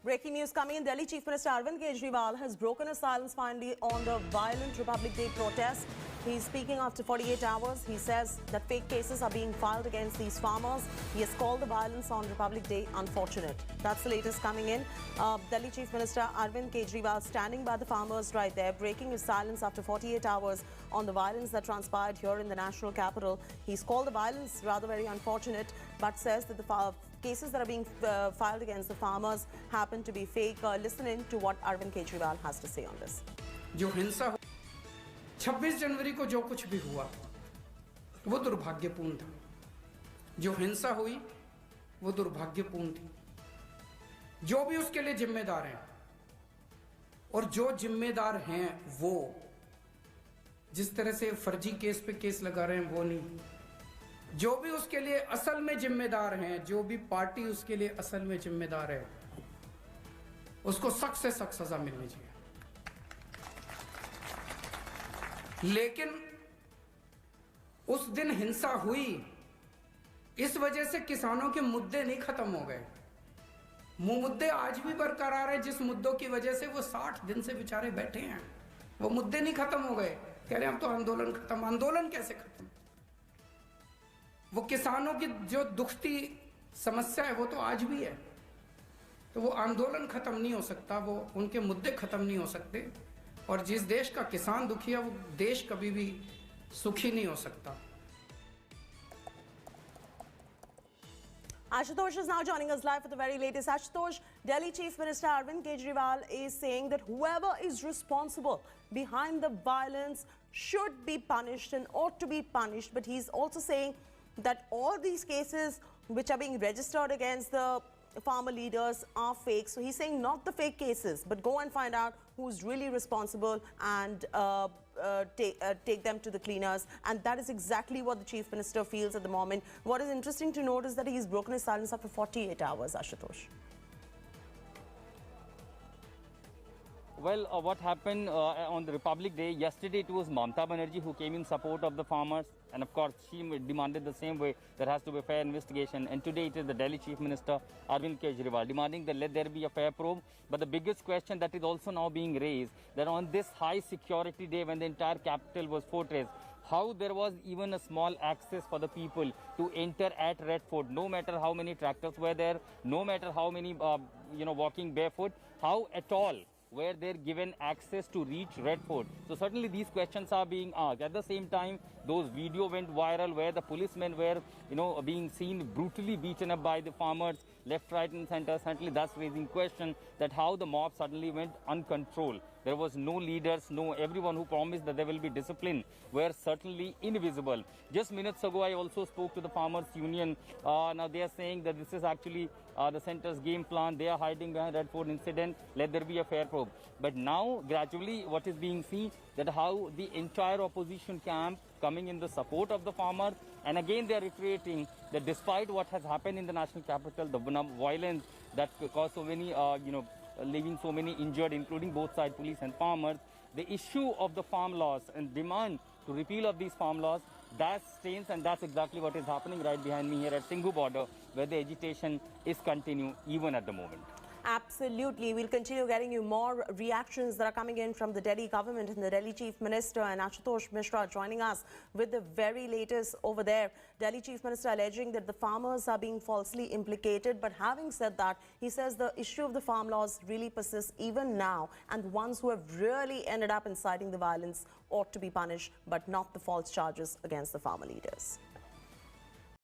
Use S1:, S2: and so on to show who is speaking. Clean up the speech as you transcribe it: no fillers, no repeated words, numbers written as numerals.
S1: Breaking news coming in. Delhi Chief Minister Arvind Kejriwal has broken his silence finally on the violent Republic Day protests. He's speaking after 48 hours. He says that fake cases are being filed against these farmers. He has called the violence on Republic Day unfortunate. That's the latest coming in. Delhi Chief Minister Arvind Kejriwal standing by the farmers right there, breaking his silence after 48 hours on the violence that transpired here in the national capital. He's called the violence rather very unfortunate, but says that the cases that are being filed against the farmers happen to be fake. Listen in to what Arvind Kejriwal has to say on this.
S2: 26 जनवरी को जो कुछ भी हुआ वो दुर्भाग्यपूर्ण था। जो हिंसा हुई वो दुर्भाग्यपूर्ण थी। जो भी उसके लिए जिम्मेदार हैं और जो जिम्मेदार हैं वो जिस तरह से फर्जी केस पे केस लगा रहे हैं वो नहीं, जो भी उसके लिए असल में जिम्मेदार हैं, जो भी पार्टी उसके लिए असल में जिम्मेदार है, उसको सख्त से सख्त सजा मिलनी चाहिए। लेकिन उस दिन हिंसा हुई, इस वजह से किसानों के मुद्दे नहीं खत्म हो गए। मुद्दे आज भी बरकरार है। जिस मुद्दों की वजह से वो 60 दिन से बेचारे बैठे हैं, वो मुद्दे नहीं खत्म हो गए। कह रहे हम तो आंदोलन खत्म। आंदोलन कैसे खत्म? वो किसानों की जो दुखती समस्या है वो तो आज भी है। तो वो आंदोलन खत्म नहीं हो सकता, वो उनके मुद्दे खत्म नहीं हो सकते। और जिस देश का किसान दुखी है वो देश कभी भी सुखी नहीं हो सकता।
S1: Ashutosh is now joining us live for the very latest. Ashutosh, Delhi Chief Minister Arvind Kejriwal is saying that whoever is responsible behind the violence should be punished and ought to be punished. But he's also saying that all these cases which are being registered against the farmer leaders are fake. So he's saying not the fake cases, but go and find out who's really responsible and take them to the cleaners. And that is exactly what the Chief Minister feels at the moment. What is interesting to note is that he's broken his silence after 48 hours, Ashutosh.
S3: Well, what happened on the Republic Day, yesterday it was Mamata Banerjee who came in support of the farmers, and of course she demanded the same way there has to be a fair investigation, and today it is the Delhi Chief Minister Arvind Kejriwal demanding that let there be a fair probe. But the biggest question that is also now being raised, that on this high security day when the entire capital was fortressed, how there was even a small access for the people to enter at Red Fort, no matter how many tractors were there, no matter how many walking barefoot, how at all where they're given access to reach Red Fort. So certainly these questions are being asked. At the same time, those video went viral where the policemen were, being seen brutally beaten up by the farmers, left, right and center, certainly thus raising question that how the mob suddenly went uncontrolled. There was no leaders, everyone who promised that there will be discipline were certainly invisible. Just minutes ago, I also spoke to the Farmers Union. Now they are saying that this is actually the centre's game plan. They are hiding behind Red Fort incident. Let there be a fair probe. But now, gradually, what is being seen that how the entire opposition camp coming in the support of the farmers, and again they are reiterating that despite what has happened in the national capital, the violence that caused so many, leaving so many injured, including both sides, police and farmers, the issue of the farm laws and demand to repeal of these farm laws, that stands, and that's exactly what is happening right behind me here at Singhu border, where the agitation is continuing even at the moment.
S1: Absolutely. We'll continue getting you more reactions that are coming in from the Delhi government and the Delhi Chief Minister, and Ashutosh Mishra joining us with the very latest over there. Delhi Chief Minister alleging that the farmers are being falsely implicated. But having said that, he says the issue of the farm laws really persists even now, and the ones who have really ended up inciting the violence ought to be punished, but not the false charges against the farmer leaders.